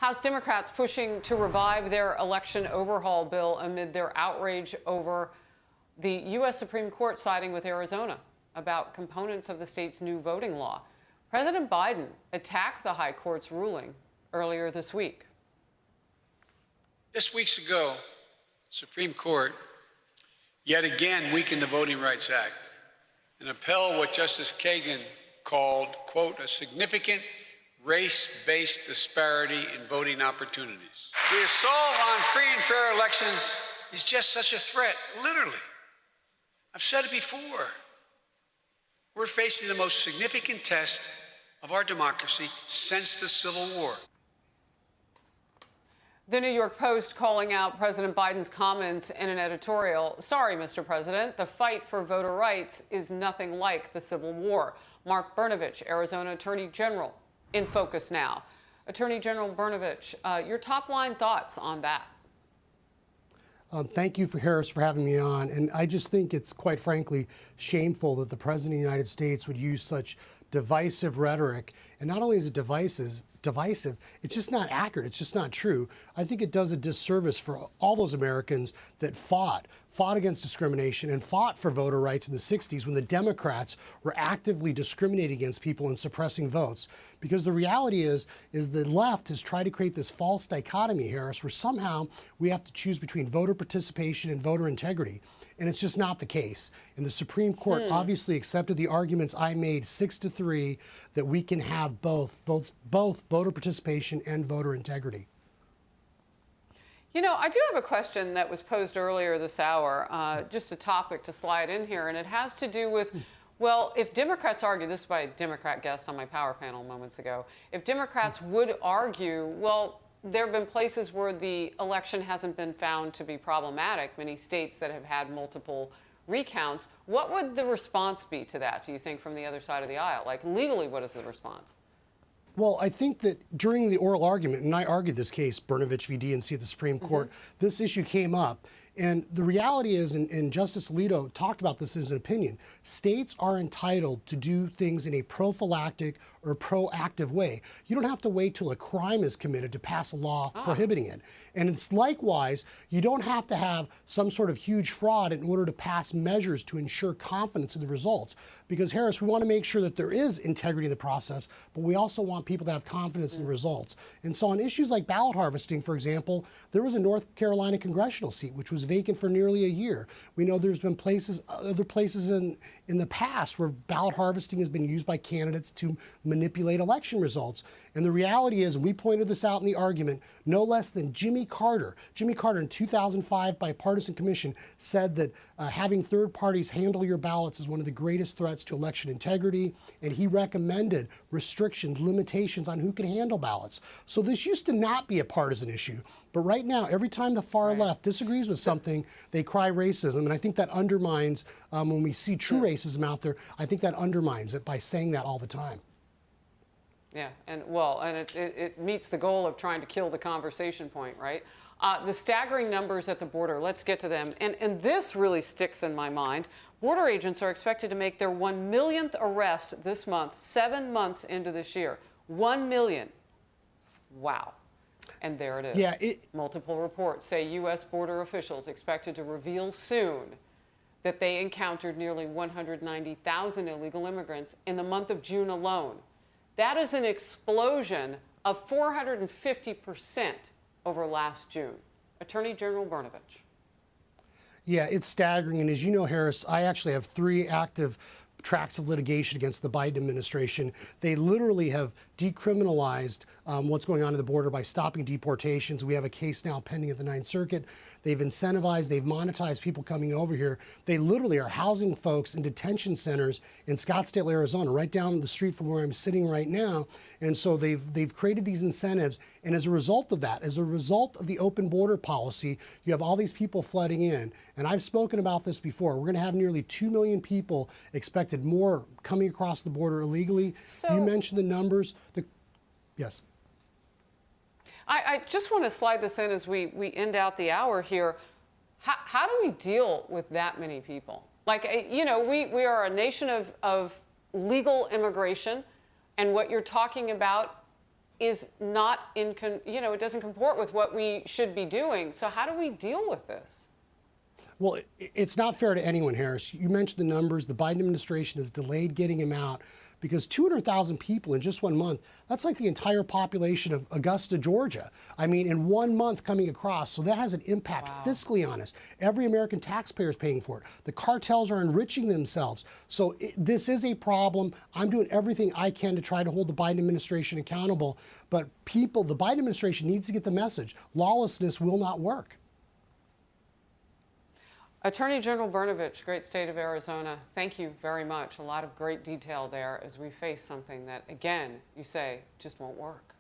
House Democrats pushing to revive their election overhaul bill amid their outrage over the U.S. Supreme Court siding with Arizona about components of the state's new voting law. President Biden attacked the High Court's ruling earlier this week. Just weeks ago, the Supreme Court yet again weakened the Voting Rights Act and upheld what Justice Kagan called, quote, a significant race-based disparity in voting opportunities. The assault on free and fair elections is just such a threat, literally. I've said it before. We're facing the most significant test of our democracy since the Civil War. The New York Post calling out President Biden's comments in an editorial. Sorry, Mr. President, the fight for voter rights is nothing like the Civil War. Mark Brnovich, Arizona Attorney General, in focus now. Attorney General Brnovich, your top line thoughts on that? Thank you, Harris, for having me on. And I just think it's, quite frankly, shameful that the President of the United States would use such divisive rhetoric. And not only is it divisive, it's just not accurate. It's just not true. I think it does a disservice for all those Americans that fought against discrimination and fought for voter rights in the 60s when the Democrats were actively discriminating against people and suppressing votes. Because the reality is the left has tried to create this false dichotomy, Harris, where somehow we have to choose between voter participation and voter integrity. And it's just not the case. And the Supreme Court obviously accepted the arguments I made 6-3 that we can have both voter participation and voter integrity. You know, I do have a question that was posed earlier this hour, just a topic to slide in here, and it has to do with, well, if Democrats argue, this is by a Democrat guest on my power panel moments ago, if Democrats would argue, well, there have been places where the election hasn't been found to be problematic, many states that have had multiple recounts, what would the response be to that, do you think, from the other side of the aisle? Like, legally, what is the response? Well, I think that during the oral argument, and I argued this case, Brnovich v. DNC at the Supreme Court, this issue came up. And the reality is, and Justice Alito talked about this as an opinion, states are entitled to do things in a prophylactic or proactive way. You don't have to wait till a crime is committed to pass a law prohibiting it. And it's likewise, you don't have to have some sort of huge fraud in order to pass measures to ensure confidence in the results. Because, Harris, we want to make sure that there is integrity in the process, but we also want people to have confidence in the results. And so on issues like ballot harvesting, for example, there was a North Carolina congressional seat which was vacant for nearly a year. We know there's been other places in the past where ballot harvesting has been used by candidates to manipulate election results. And the reality is, and we pointed this out in the argument, no less than Jimmy Carter in 2005 bipartisan commission said that having third parties handle your ballots is one of the greatest threats to election integrity. And he recommended restrictions, limitations on who can handle ballots. So this used to not be a partisan issue. But right now, every time the far left disagrees with something, they cry racism. And I think that undermines, when we see true racism out there, I think that undermines it by saying that all the time. Yeah, and well, and it meets the goal of trying to kill the conversation point, right? The staggering numbers at the border, let's get to them. And this really sticks in my mind. Border agents are expected to make their 1 millionth arrest this month, 7 months into this year. 1 million. Wow. And there it is. Yeah, multiple reports say U.S. border officials expected to reveal soon that they encountered nearly 190,000 illegal immigrants in the month of June alone. That is an explosion of 450% over last June. Attorney General Brnovich. Yeah, it's staggering. And as you know, Harris, I actually have 3 active tracks of litigation against the Biden administration. They literally have decriminalized what's going on at the border by stopping deportations. We have a case now pending at the Ninth Circuit. They've incentivized, they've monetized people coming over here. They literally are housing folks in detention centers in Scottsdale, Arizona, right down the street from where I'm sitting right now. And so they've created these incentives. And as a result of that, as a result of the open border policy, you have all these people flooding in. And I've spoken about this before. We're going to have nearly 2 million people expected more coming across the border illegally. So, you mentioned the numbers. Yes. I just want to slide this in as we end out the hour here. How do we deal with that many people? Like, you know, we are a nation of legal immigration, and what you're talking about is not it doesn't comport with what we should be doing. So how do we deal with this? Well, it's not fair to anyone, Harris. You mentioned the numbers. The Biden administration has delayed getting him out because 200,000 people in just 1 month, that's like the entire population of Augusta, Georgia. I mean, in 1 month coming across. So that has an impact fiscally on us. Every American taxpayer is paying for it. The cartels are enriching themselves. So this is a problem. I'm doing everything I can to try to hold the Biden administration accountable. But the Biden administration needs to get the message. Lawlessness will not work. Attorney General Brnovich, great state of Arizona, thank you very much. A lot of great detail there as we face something that, again, you say just won't work.